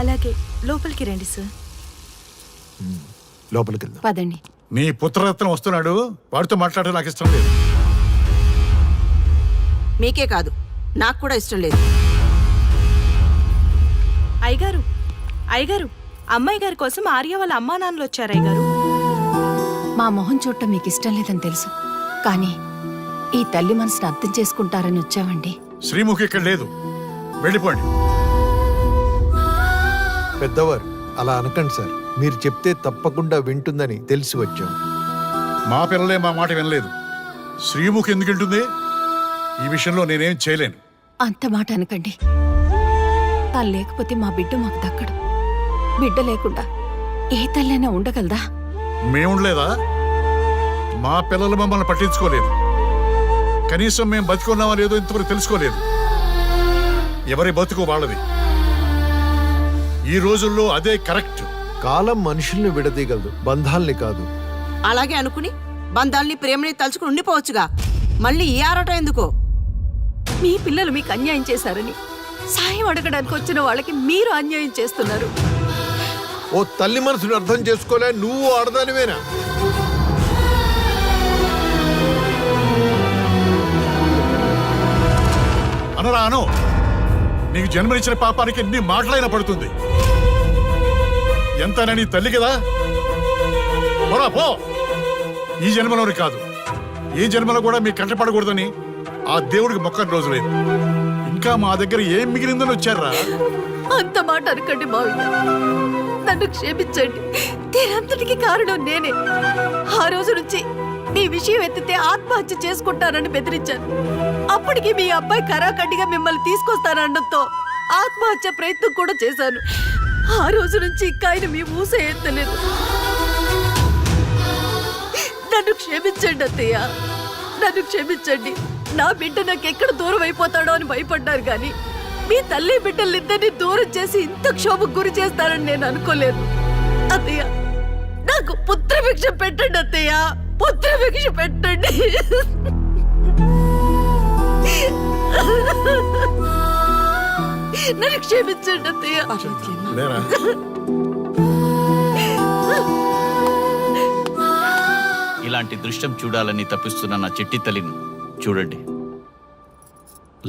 అలాగే లోపలికి రండి సార్. లోపలికి వెళ్దాం. పదండి. నీ పుత్రరత్నం వస్తున్నాడు, వాడితో మాట్లాడటం నాకు ఇష్టం లేదు. మీకే కాదు, నాకు కూడా ఇష్టం లేదు. అయ్యగారు, అయ్యగారు, అమ్మాయి గారి కోసం ఆర్య వాళ్ళ అమ్మా నాన్నలు వచ్చారు. అయ్యగారు, మా మొహం చూడటం మీకు ఇష్టం లేదని తెలుసు, కానీ ఈ తల్లి మనసును అర్థం చేసుకుంటారని వచ్చామండి. శ్రీముఖి ఇక్కడ లేదు, వెళ్ళిపోండి. పెద్దవారు అలా అనకండి సార్. మీరు చెప్తే తప్పకుండా వింటుందని తెలిసి వచ్చాం. మా పిల్లలే మా మాట వినలేదు. శ్రీముఖి ఎందుకు వింటుంది? ఈ విషయంలో నేనేం చేయలేను. అంత మాట అనకండి. తను లేకపోతే మా బిడ్డ మాకు దక్కడు. బిడ్డ లేకుండా ఏ తల్లైనా ఉండగలదా? మేముండలేదా? మా పిల్లలు మమ్మల్ని పట్టించుకోలేదు. కనీసం మేము బతుకున్నామా లేదో ఇంతవరకు తెలుసుకోలేదు. ఎవరి బతుకు వాళ్ళది. ఈ రోజుల్లో అదే కరెక్ట్. కాలం మనుషుల్ని విడదీయగలదు, బంధాల్ని కాదు. అలాగే అనుకుని బంధాల్ని ప్రేమని తలుచుకుని ఉండిపోవచ్చుగా. మళ్ళీ ఈ ఆరాటం ఎందుకో? మీ పిల్లలు మీకు అన్యాయం చేశారని సాయం అడగడానికి వచ్చిన వాళ్ళకి మీరు అన్యాయం చేస్తున్నారు. ఓ తల్లి మనసుని అర్థం చేసుకోలే నువ్వు ఆడదానివేనా? అనరా అను. నీకు జన్మనిచ్చిన పాపానికి ఎన్ని మాటలైనా పడుతుంది. ఎంతైనా నీ తల్లి కదా. పోరా పో. ఈ జన్మలోని కాదు, ఈ జన్మలో కూడా మీ కంటపడకూడదని ఆ దేవుడికి మొక్కని రోజు లేదు. ఇంకా మా దగ్గర ఏం మిగిలిందని వచ్చారా? అంత మాట అనకండి మావయ్య. నన్ను క్షమించండి. దీనంతటికి కారణం నేనే. ఆ రోజు నుంచి నీ విషయం ఎత్తితే ఆత్మహత్య చేసుకుంటానని బెదిరించాను. అప్పటికి మీ అబ్బాయి కరాఖండిగా మిమ్మల్ని తీసుకొస్తానడంతో ఆత్మహత్య ప్రయత్నం కూడా చేశాను. ఆ రోజు నుంచి ఇంకా ఆయన మీ ఊస ఎత్తలేదు. నన్ను క్షమించండి అత్తయ్య, నన్ను క్షమించండి. నా బిడ్డ నాకు ఎక్కడ దూరం అయిపోతాడో అని భయపడ్డారు, కానీ మీ తల్లి బిడ్డలిద్దరినీ దూరం చేసి ఇంత క్షోభకు గురి చేస్తారని నేను అనుకోలేదు. అత్తయ్య, నాకు పుత్రభిక్ష పెట్టండి అత్తయ్య, పుత్రభిక్ష పెట్టండి. నన్ను క్షమించండి అత్తయ్య. లేరా? ఇలాంటి దృశ్యం చూడాలని తప్పిస్తున్న నా చిట్టి తల్లిని చూడండి.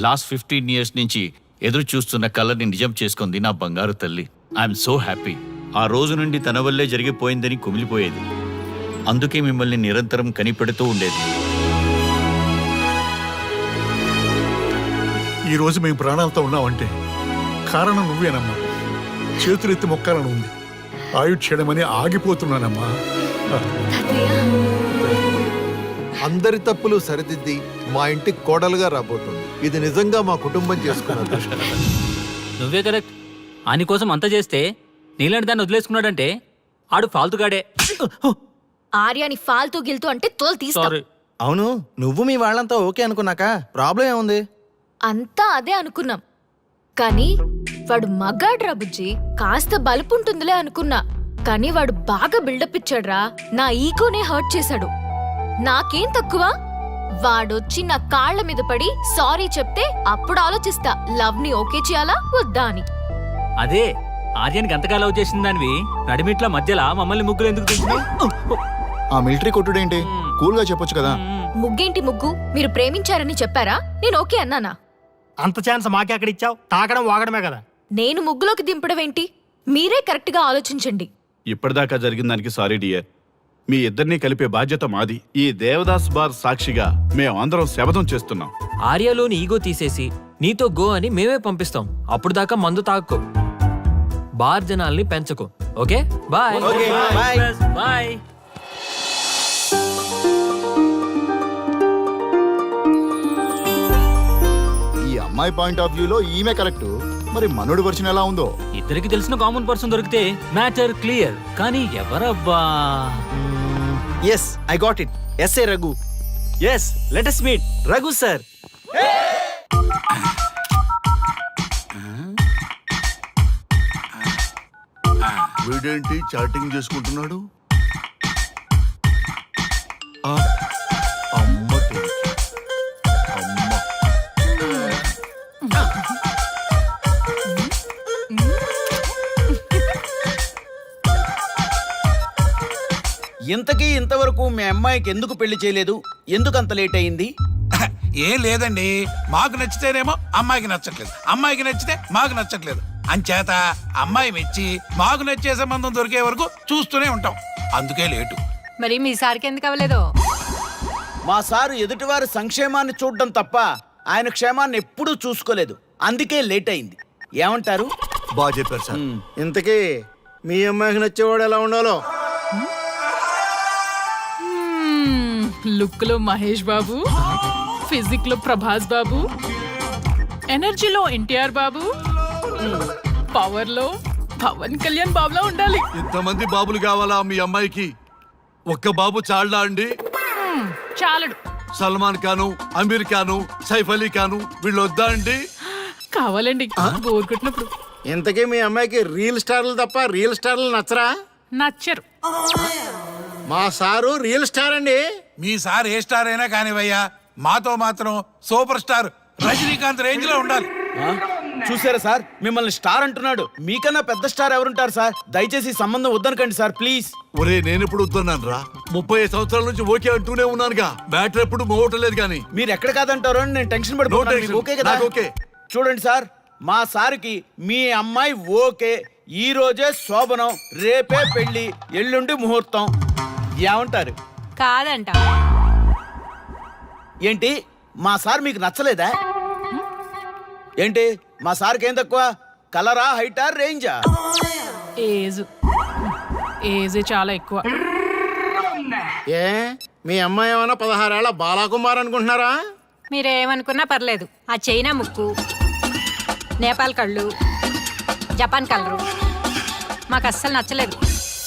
లాస్ట్ 15 years నుంచి ఎదురు చూస్తున్న కళని నిజం చేసుకుంది నా బంగారు తల్లి. I'm so happy. ఆ రోజు నుండి తన వల్లే జరిగిపోయిందని కుమిలిపోయేది. అందుకే మిమ్మల్ని నిరంతరం కనిపెడుతూ ఉండేది. ఈ రోజు మేము ప్రాణాలతో ఉన్నామంటే కారణం నువ్వేనమ్మా. చేతులెత్తి మొక్కాలని ఉంది. ఆయుక్షేయమని ఆగిపోతున్నానమ్మా. అందరి తప్పులు సరిదిద్ది మా ఇంటికి కోడలుగా రాబోతుంది. ఇది నిజంగా మా కుటుంబం చేసుకున్న అదృష్టం. నువ్వే కరెక్ట్. ఆని కోసం అంత చేస్తే నీలాంటి దాన్ని వదిలేసుకున్నాడంటే ఆడు ఫాల్తుగాడే. ఆర్యాని ఫాల్తూ గిల్తూ అంటే తోలు తీస్తా. సారీ. అవును, నువ్వు మీ వాళ్ళంతా ఓకే అనుకున్నాక ప్రాబ్లం ఏముంది? అంతా అదే అనుకున్నాం, కానీ వాడు మగాడ్రా బుజ్జి. కాస్త బలుపుంటుందిలే అనుకున్నా, కానీ వాడు బాగా బిల్డప్ ఇచ్చాడ్రా. నా ఈగోనే హర్ట్ చేశాడు. నాకేం తక్కువ? వాడొచ్చి నా కాళ్ల మీద పడి సారీ చెప్తే అప్పుడు ఆలోచిస్తా లవ్ ని ఓకే చేయాలా వద్దా అని. అదే ఆర్యానికి అంతగా లవ్ చేసిన దానివి నడిమిట్ల మధ్యలో మమ్మల్ని ముగ్గులు ఎందుకు తెచ్చినావు? ఆ మిలిటరీ కొట్టుడేంటి? కూల్ గా చెప్పొచ్చు కదా. ముగ్గేంటి ముగ్గు? మీరు ప్రేమించారని చెప్పారా? నేను ఓకే అన్నానా? అంత ఛాన్స్ మాకే అక్కడ ఇచ్చావు. తాకడం వాగడమే కదా. నేను ముగ్గులోకి దింపడం ఏంటి? మీరే కరెక్ట్ గా ఆలోచించండి. ఇప్పటిదాకా జరిగిన దానికి సారీ డియర్. మీ ఇద్దరినీ కలిపే బాధ్యత మాది. ఈ దేవదాస్ బార్ సాక్షిగా మేము అందరం శపథం చేస్తున్నాం. ఆర్యాలోని ఈగో తీసేసి నీతో గో అని మేమే పంపిస్తాం. అప్పుడు దాకా మందు తాక్కో, బార్ జనాల్ని పెంచకు. Okay bye. బాయ్. ఈ అమ్మాయి పాయింట్ ఆఫ్ వ్యూలో ఈమె కరెక్ట్. మరి మనోడి వర్షన్ ఎలా ఉందో? ఇద్దరికి తెలిసిన కామన్ పర్సన్ దొరికితే మ్యాటర్ క్లియర్. కానీ ఎవరబ్బా? Yes, I got it. S A Raghu. Yes, let us meet Raghu sir. వీడేంటి చాటింగ్ చేసుకుంటున్నాడు? అమ్మ ఇంతకీ ఇంతవరకు మీ అమ్మాయికి ఎందుకు పెళ్లి చేయలేదు? ఎందుకు అంత లేట్ అయింది? ఏం లేదండి, మాకు నచ్చితేనేమో అమ్మాయికి నచ్చట్లేదు, అమ్మాయికి నచ్చితే మాకు నచ్చట్లేదు. అంచేత అమ్మాయి మెచ్చి మాకు నచ్చే సంబంధం దొరికే వరకు చూస్తూనే ఉంటాం. అందుకే లేటు. మరి మీ సార్కి ఎందుకు అవ్వలేదు? మా సారు ఎదుటివారి సంక్షేమాన్ని చూడడం తప్ప ఆయన క్షేమాన్ని ఎప్పుడూ చూసుకోలేదు. అందుకే లేట్ అయింది. ఏమంటారు? బాగా చెప్పారు సార్. ఇంతకీ మీ అమ్మాయికి నచ్చేవాడు ఎలా ఉండాలో? లుక్ లో మహేష్ బాబు, ఫిజిక్ లో ప్రభాస్ బాబు, ఎనర్జీలో ఎన్టీఆర్ బాబు, పవర్ లో పవన్ కళ్యాణ్ బాబులా ఉండాలి. ఇంతమంది బాబులు కావాలా మీ అమ్మాయికి? ఒక్క బాబు చాళ్ళా అండి? చాలడు. సల్మాన్ ఖాను, అమీర్ ఖాను, సైఫ్ అలీ ఖాను వీళ్ళు వద్దా అండి? కావాలండి బోర్ కొట్టినప్పుడు. ఇంతకీ మీ అమ్మాయికి రీల్ స్టార్లు తప్ప రియల్ స్టార్లు నచ్చరా? నచ్చరు. మా సారు రియల్ స్టార్ అండి. మీ సార్ ఏ స్టార్ అయినా కానివయ్యా, మాతో మాత్రం సూపర్ స్టార్ రజనీకాంత్ రేంజ్ లో ఉండాలి. చూసారా సార్, మిమ్మల్ని స్టార్ అంటున్నాడు. మీకన్నా పెద్ద స్టార్ ఎవరుంటారు సార్? దయచేసి సంబంధం వద్దనకండి సార్, ప్లీజ్. ఒరే నేను ఎప్పుడు వద్దన్నాను రా? 35 సంవత్సరాల నుంచి ఓకే అంటూనే ఉన్నానుగా. బ్యాటర్ ఎప్పుడు మోవటలేదు కానీ. మీరు ఎక్కడ కాదంటారో అని నేను టెన్షన్ పడిపోతున్నాను. మీకు ఓకే కదా? ఓకే. చూడండి సార్, మా సార్కి మీ అమ్మాయి ఓకే. ఈ రోజే శోభనం, రేపే పెళ్లి, ఎల్లుండి ముహూర్తం. ఏమంటారు? కాదంట. ఏంటి మా సార్ మీకు నచ్చలేదా? ఏంటి మా సార్కి ఏం తక్కువ? కలరా, హైటా, రేంజా? ఏజ్ చాలా ఎక్కువ. ఏ మీ అమ్మాయి ఏమైనా 16 ఏళ్ల బాలాకుమార్ అనుకుంటున్నారా? మీరేమనుకున్నా పర్లేదు. ఆ చైనా ముక్కు, నేపాల్ కళ్ళు, జపాన్ కలరు మాకు అస్సలు నచ్చలేదు.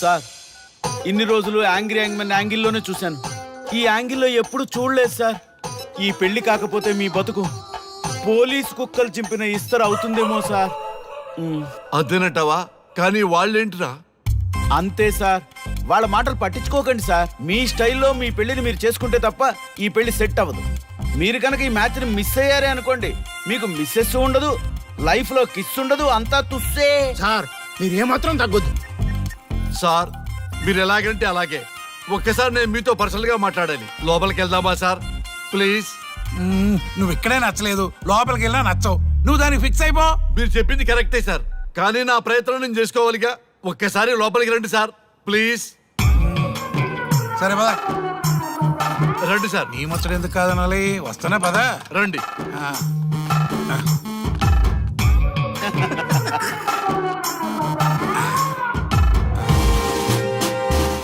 సార్, ఇన్ని రోజులు యాంగ్రీ యాంగ్మెన్ యాంగిల్లోనే చూశాను. ఈ యాంగిల్లో ఎప్పుడు చూడలేదు సార్. ఈ పెళ్లి కాకపోతే మీ బతుకు పోలీస్ కుక్కలు చింపిన ఇస్తరు అవుతుందేమో సార్. అదేనటవా? కానీ వాళ్ళేంటిరా? అంతే సార్, వాళ్ళ మాటలు పట్టించుకోకండి సార్. మీ స్టైల్లో మీ పెళ్లిని మీరు చేసుకుంటే తప్ప ఈ పెళ్లి సెట్ అవ్వదు. మీరు కనుక ఈ మ్యాచ్ని మిస్ అయ్యారే అనుకోండి, మీకు మిస్సెస్ ఉండదు, లైఫ్ లో కిస్ ఉండదు, అంతా తుస్సే. సార్ మీరేమాత్రం తగ్గొద్దు. సార్ మీరు ఎలాగంటే అలాగే. ఒక్కసారి నేను మీతో పర్సనల్ గా మాట్లాడాలి. లోపలికి వెళ్దామా సార్? ప్లీజ్. నువ్వు ఇక్కడే నచ్చలేదు, లోపలికి వెళ్ళినా నచ్చవు. నువ్వు దానికి ఫిక్స్ అయిపో. మీరు చెప్పింది కరెక్టే సార్, కానీ నా ప్రయత్నం నేను చేసుకోవాలిగా. ఒక్కసారి లోపలికి రండి సార్, ప్లీజ్. సరే పదా, రండి సార్. నీ ముచ్చట ఎందుకు కాదనాలి? వస్తానే పదా, రండి.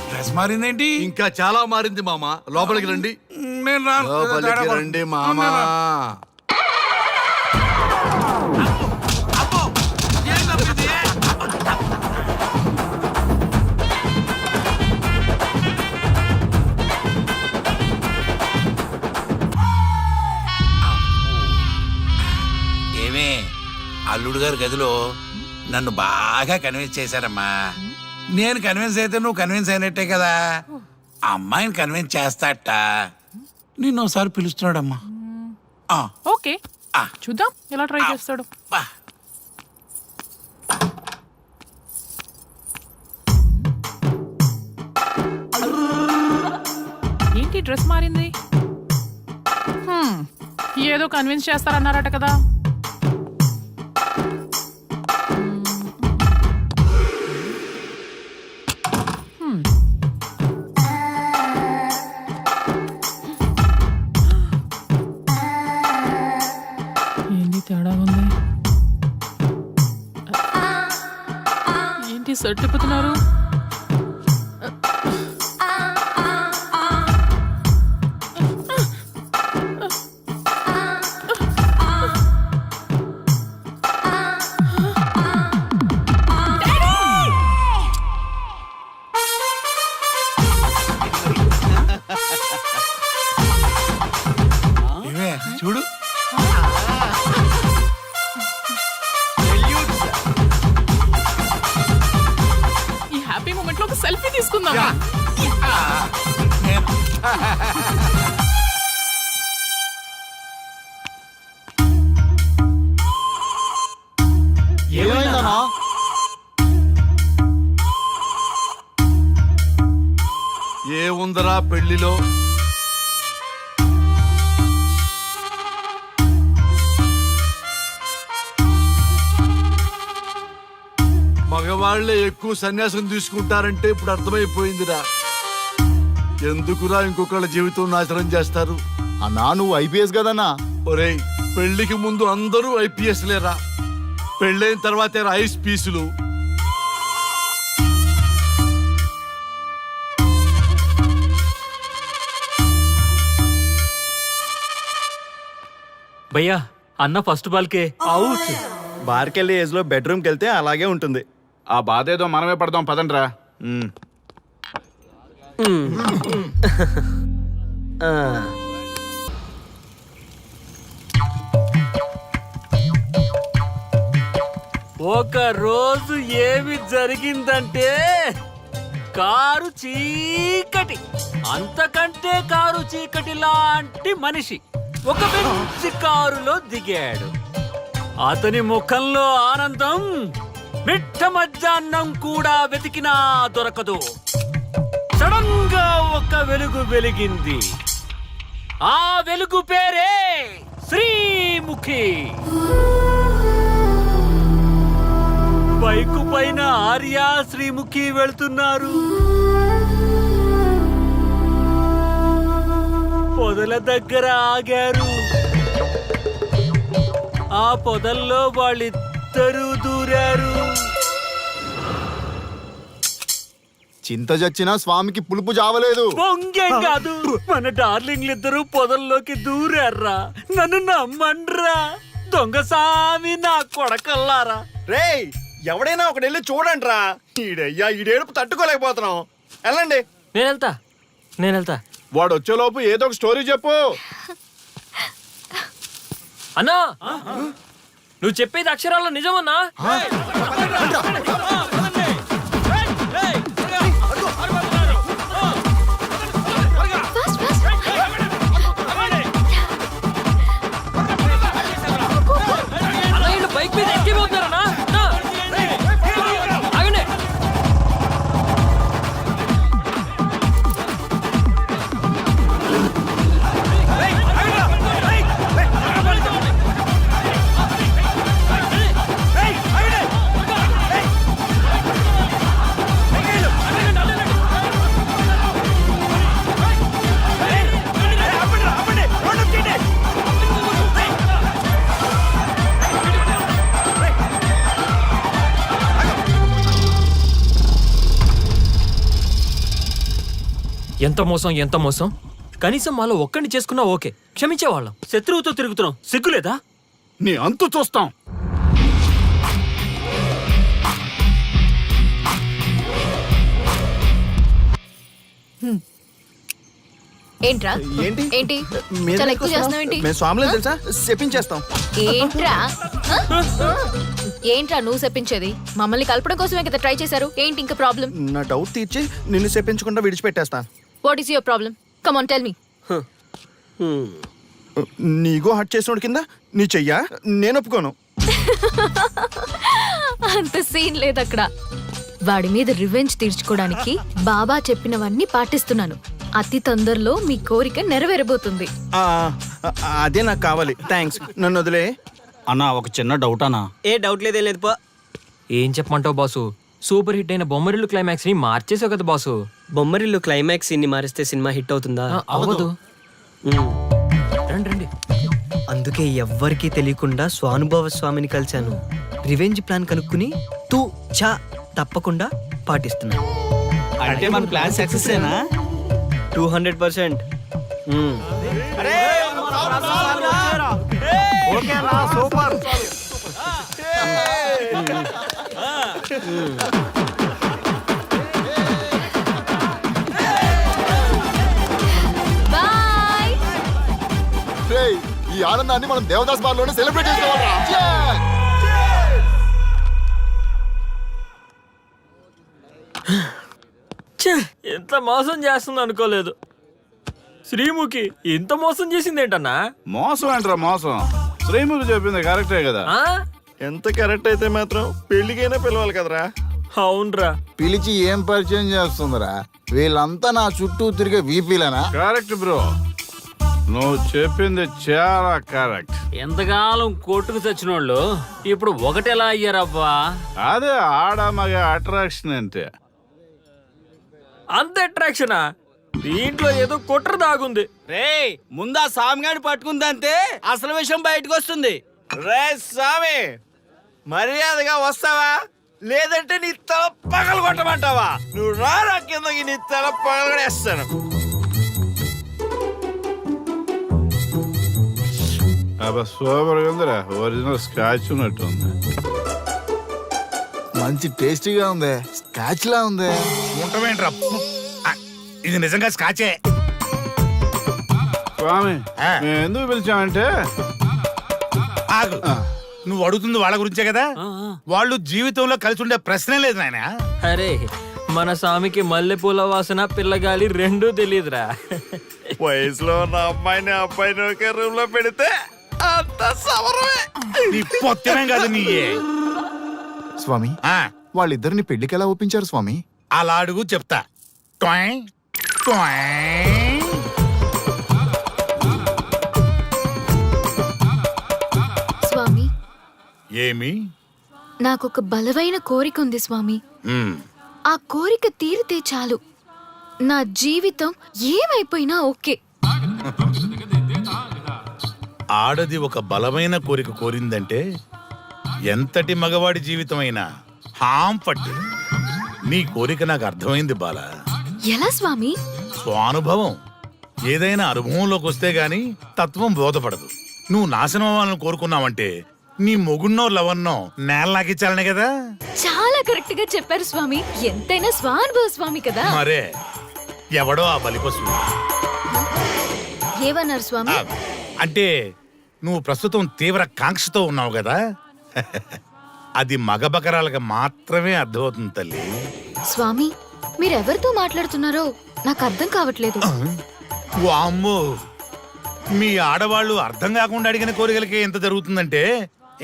డ్రెస్ మారిందేంటి? ఇంకా చాలా మారింది మామ. లోపలికి రండి. నేను రాను. లోపలికి రండి మామ. అబ్బో, ఏం తప్పింది? ఏమే, అల్లుడు గారి గదిలో నన్ను బాగా కన్విన్స్ చేశారమ్మా. నేను కన్విన్స్ అయితే నువ్వు కన్విన్స్ అయినట్టే కదా. అమ్మాయిని కన్విన్స్ చేస్తాట. నిన్ను ఒకసారి పిలుస్తున్నాడమ్మా. ఓకే, చూద్దాం ఎలా ట్రై చేస్తాడు. ఏంటి డ్రెస్ మారింది? ఏదో కన్విన్స్ చేస్తారన్నారట కదా. ఏంటి తేడా ఉంది? ఏంటి షర్ట్ తిప్పుతున్నారు? ఏమే చూడు. ఈ హ్యాపీ మూమెంట్ లో ఒక సెల్ఫీ తీసుకుందాం. నేను ఏముందరా పెళ్లిలో? మగవాళ్లే ఎక్కువ సన్యాసం తీసుకుంటారంటే ఇప్పుడు అర్థమైపోయిందిరా. ఎందుకురా ఇంకొకళ్ళ జీవితం నాశనం చేస్తారు? అన్నా నువ్వు ఐపీఎస్ కదన్నా. ఒరేయ్, పెళ్లికి ముందు అందరూ ఐపీఎస్ లేరా, పెళ్ళైన తర్వాతే ఐస్ పీసులు. భయ్యా అన్న ఫస్ట్ బాల్కే అవుట్. బార్కెళ్ళి ఏజ్ లో బెడ్రూమ్కి వెళ్తే అలాగే ఉంటుంది. ఆ బాధ ఏదో మనమే పడదాం పదండ్రా. ఒక రోజు ఏమి జరిగిందంటే కారు చీకటి, అంతకంటే కారు చీకటి లాంటి మనిషి ఒక మంచి కారులో దిగాడు. అతని ముఖంలో ఆనందం మిట్ట మధ్యాహ్నం కూడా వెతికినా దొరకదు. సడన్ గా ఒక వెలుగు వెలిగింది. ఆ వెలుగు పేరే శ్రీముఖి. బైకు పైన ఆర్య శ్రీముఖి వెళ్తున్నారు. పొదల దగ్గర ఆగారు. ఆ పొదల్లో వాళ్ళిద్దరూ దూరారు. చింత చచ్చినా స్వామికి పులుపు జావలేదు. పొంగేం కాదు, మన డార్లింగ్లిద్దరూ పొదల్లోకి దూరారా. నన్ను నమ్మండ్రా దొంగసామి నా కొడకల్లారా. రేయ్, ఎవడైనా ఒకటి వెళ్ళి చూడండి రా. ఈడేడుపు తట్టుకోలేకపోతున్నాం. వెళ్ళండి. నేను వెళ్తా. వాడు వచ్చేలోపు ఏదో ఒక స్టోరీ చెప్పు. అన్నా నువ్వు చెప్పేది అక్షరాల్లో నిజమన్నా? బైక్ మీద ఎక్కిపోతున్నారన్నా. ఆగండి. ఎంత మోసం. కనీసం మాలో ఒక్కడిని చేసుకున్నా ఓకే, క్షమించేవాళ్ళం. శత్రువుతో తిరుగుతున్నాం, సిగ్గులేదా? నీ అంతు చూస్తాం. ఏంట్రా ఏంటి? ఏంటి చాలా ఎక్కువ చేస్తున్నావు ఏంటి? మేము స్వామిలో తెలుసా, చెప్పించేస్తాం. ఏంట్రా ఏంట్రా నువ్వు చెప్పించేది? మమ్మల్ని కలపడం కోసమే కదా ట్రై చేశారు. ఏంటి ఇంకా ప్రాబ్లం? నా డౌట్ తీర్చి నిన్ను చెప్పించకుండా విడిచిపెట్టేస్తా. What is your problem? Come on tell me. నీ ఈగో హట్ చేసినోడి కింద నీ చెయ్యా నేను ఒప్పుకోను. అంత సీన్ లేదు అక్కడ. వాడి మీద రివెంజ్ తీర్చుకోవడానికి బాబా చెప్పినవన్నీ పాటిస్తున్నాను. అతి తొందరలో మీ కోరిక నెరవేరబోతుంది. అదే నాకు కావాలి. థ్యాంక్స్, నన్ను వదిలే. అన్నా ఒక చిన్న డౌట్ అన్నా. ఏ డౌట్ లేదేం లేదు పో. ఏం చెప్పమంటావు బాసు? సూపర్ హిట్ అయిన బొమ్మరిల్లు క్లైమాక్స్ ని మార్చేసావు కదా బాసు. బొమ్మరిల్లు క్లైమాక్స్ ని మారిస్తే సినిమా హిట్ అవుతుందా? అవ్వదు. రండి. అందుకే ఎవ్వరికీ తెలియకుండా స్వానుభవ స్వామిని కలిశాను. రివెంజ్ ప్లాన్ కనుక్కుని తూ చా తప్పకుండా పాటిస్తున్నా. అంటే మన ప్లాన్ సక్సెస్ ఏనా? 200%. సూపర్. బాయ్. ఈ ఆనందాన్ని మనం దేవదాస్ బార్ లోనే సెలబ్రేట్ చేసుకోవాలరా. ఎంత మోసం చేస్తుంది అనుకోలేదు. శ్రీముఖి ఇంత మోసం చేసింది ఏంటన్నా? మోసం అంటారా మోసం? శ్రీముఖి చెప్పింది కరెక్టే కదా. ఎంత కరెక్ట్ అయితే మాత్రం పెళ్లికైనా పిలవాలి కదరా. అవునరా. పిలిచి ఏం పరిచయం చేస్తుందిరా? వీళ్ళంతా నా చుట్టూ తిరిగే వీపీలనా? కరెక్ట్ బ్రో, నువ్వు చెప్పింది చాలా కరెక్ట్. ఎంతకాలం కొట్టుకు చచ్చినోళ్ళు ఇప్పుడు ఒకటెలా అయ్యారబ్బా? అదే ఆడ మగ అట్రాక్షన్ అంటే. అంత అట్రాక్షనా? దీంట్లో ఏదో కుట్ర దాగుంది. రే ముందా సామిగాడి పట్టుకుందంటే అసలు విషయం బయటకు వస్తుంది. రే స్వామి, మర్యాదగా వస్తావా లేదంటే నీ తల పగలు కొట్టమంటావా? నువ్వు రా కిందకి, నీ తల పగలగడేస్తాను. అబ్బా సూపర్ ఉందిరా, ఒరిజినల్ స్కాచ్ ఉన్నట్టు ఉంది. మంచి టేస్టీగా ఉంది, స్కాచ్ లా ఉంది. ఉంటామేంట్రా? ఇది నిజంగా స్కాచే. స్వామి మేము ఎందుకు పిలిచామంటే, ఆగు, నువ్వు అడుగుతుంది వాళ్ళ గురించే కదా. వాళ్ళు జీవితంలో కలిసి ఉండే ప్రశ్నే లేదు నాయన. అరే మన స్వామికి మల్లెపూల వాసన పిల్లగాలి రెండూ తెలియదురా. వయసులో ఉన్న అమ్మాయిని అబ్బాయిని ఒకే రూమ్ లో పెడితే అంత సవరమే. నీ పొత్తమేం కాదు నీయే. స్వామి, వాళ్ళిద్దరిని పెళ్లికి ఎలా ఒప్పించారు స్వామి? అలా అడుగు చెప్తా. టొయ్, టొయ్. స్వామి, ఏమి? నాకొక బలమైన కోరిక ఉంది స్వామి. ఆ కోరిక తీరితే చాలు, నా జీవితం ఏమైపోయినా ఓకే. ఆడది ఒక బలమైన కోరిక కోరిందంటే ఎంతటి మగవాడి జీవితమైనా హాం పట్టు. నీ కోరిక నాకు అర్థమైంది బాల. ఎలా స్వామి? స్వానుభవం. ఏదైనా అనుభవంలోకి వస్తే గాని తత్వం బోధపడదు. నువ్వు నాశనం అవ్వాలని కోరుకున్నావంటే నీ మొగున్నో లవన్నో నేల నాకిచ్చాలనే కదా. చాలా కరెక్ట్ గా చెప్పారు స్వామి. ఎంతైనా స్వానుభవ స్వామి కదా. మరే ఎవడో ఆ బలిపశు. ఏమన్నారు స్వామి? అంటే నువ్వు ప్రస్తుతం తీవ్ర కాంక్షతో ఉన్నావు కదా. అది మగ బకరాలకు మాత్రమే అర్థమవుతుంది తల్లి. స్వామి, మీరెవరితో మాట్లాడుతున్నారో నాకు అర్థం కావట్లేదు. వామ్మో, మీ ఆడవాళ్ళు అర్థం కాకుండా అడిగిన కోరికలకి ఎంత జరుగుతుందంటే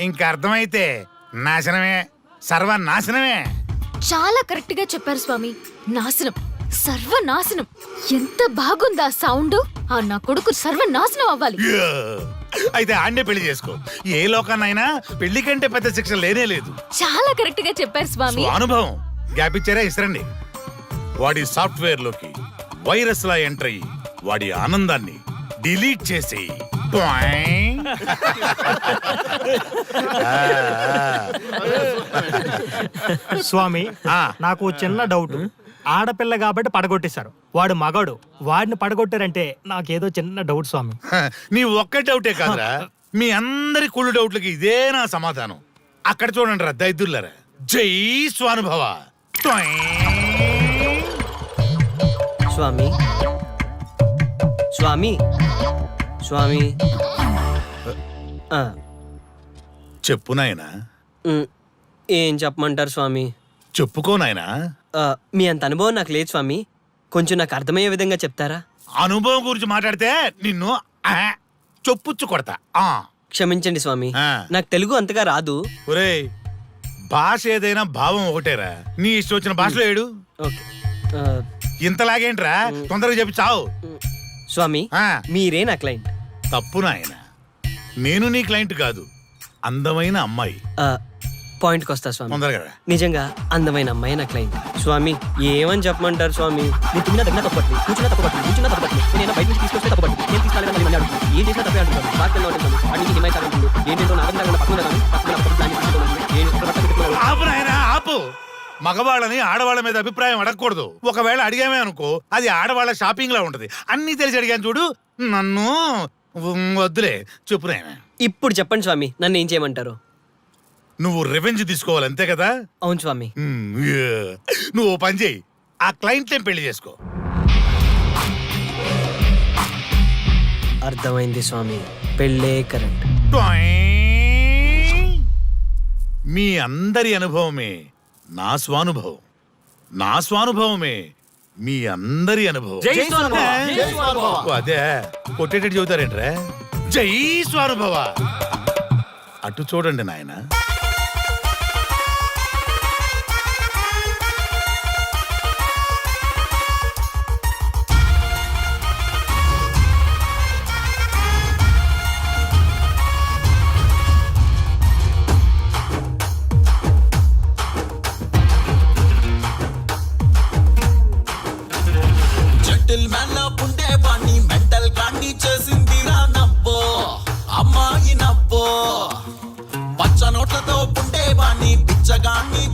ఇంకా అర్థమైతే నాశనమే, సర్వనాశనమే. చాలా కరెక్ట్ గా చెప్పారు స్వామి. నాశనం, సర్వనాశనం. ఎంత బాగుందా సౌండ్? ఆ నా కొడుకు సర్వనాశనం అవ్వాలి. యా! అయితే ఆండే పెళ్లి చేసుకో. ఏ లోకాన్నైనా పెళ్లి కంటే పెద్ద శిక్ష లేనే లేదు. చాలా కరెక్ట్ గా చెప్పారు స్వామి. అనుభవం. గ్యాప్ ఇచ్చారా? ఇస్తారండి. వాడి సాఫ్ట్వేర్ లోకి వైరస్ లా ఎంటర్ అయ్యి వాడి ఆనందాన్ని డిలీట్ చేసి స్వామి, నాకు చిన్న డౌట్. ఆడపిల్ల కాబట్టి పడగొట్టేశారు, వాడు మగాడు, వాడిని పడగొట్టారంటే నాకేదో చిన్న డౌట్ స్వామి. నీ ఒక్క డౌటే కాదురా, మీ అందరి కుళ్ళు డౌట్లకి ఇదే నా సమాధానం. అక్కడ చూడండి రా దైదుర్లరా. జై స్వానుభవ. స్వామి, స్వామి, స్వామి. చెప్పు నాయనా. ఏం చెప్పమంటారు స్వామి? చెప్పుకో నాయనా. మీ అంత అనుభవం నాకు లేదు స్వామి, కొంచెం నాకు అర్థమయ్యే విధంగా చెప్తారా? అనుభవం గురించి మాట్లాడితే నిన్ను చొప్పుచ్చు కొడతా. క్షమించండి స్వామి, నాకు తెలుగు అంతగా రాదు. ఒరేయ్, భాష ఏదైనా భావం ఒకటేరా. నీ ఇష్టం వచ్చిన భాషలో ఏడు. ఓకే. ఇంతలాగేంట్రా, తొందరగా చెప్పి చావు. స్వామి, మీరే నా క్లయింట్. తప్పు నాయన, నేను నీ క్లయింట్ కాదు, అందమైన అమ్మాయి. పాయింట్కి వస్తా స్వామి. తొందరగా రా. నిజంగా అందమైన అమ్మాయి నా క్లయింట్. స్వామి, ఏమని చెప్పమంటారు స్వామి? నేను తిన్నా దగ్గర తప్పట్లేదు, కూర్చున్నా తప్పట్లేదు, కూర్చున్నా తప్పట్లేదు, నేను బయట నుంచి తీసుకొస్తే తప్పట్లేదు, నేను తీసుకెళ్ళాలని మళ్ళీ అడుగుతాను, ఏం చేసినా తప్పే అడుగుతాను, బాగా ఉంటుంది, వాడి నుంచి హిమాయత్ అంటుంది, ఏంటంటే నాకు పక్కన ఆపు నాయనా, ఆపు. మగవాళ్ళని ఆడవాళ్ళ మీద అభిప్రాయం అడగకూడదు. ఒకవేళ అడిగామే అనుకో, అది ఆడవాళ్ళ షాపింగ్ లా ఉంటది. అన్ని తెలిసి అడిగాను చూడు, నన్ను వద్దులే. చెప్పు నాయనా. ఇప్పుడు చెప్పండి స్వామి, నన్ను ఏం చేయమంటారు? నువ్వు రివెంజ్ తీసుకోవాలి, అంతే కదా? అవును స్వామి. నువ్వు ఓ పని చేయి, ఆ క్లయింట్ని పెళ్లి చేసుకో. అర్థమైంది స్వామి, పెళ్ళే కరెక్ట్. మీ అందరి అనుభవమే నా స్వానుభవం, నా స్వానుభవమే మీ అందరి అనుభవం. అదే కొట్టేటట్టు చెబుతారేంట్రా? జై స్వానుభవ. అటు చూడండి నాయన. బిచ్చగాన్ని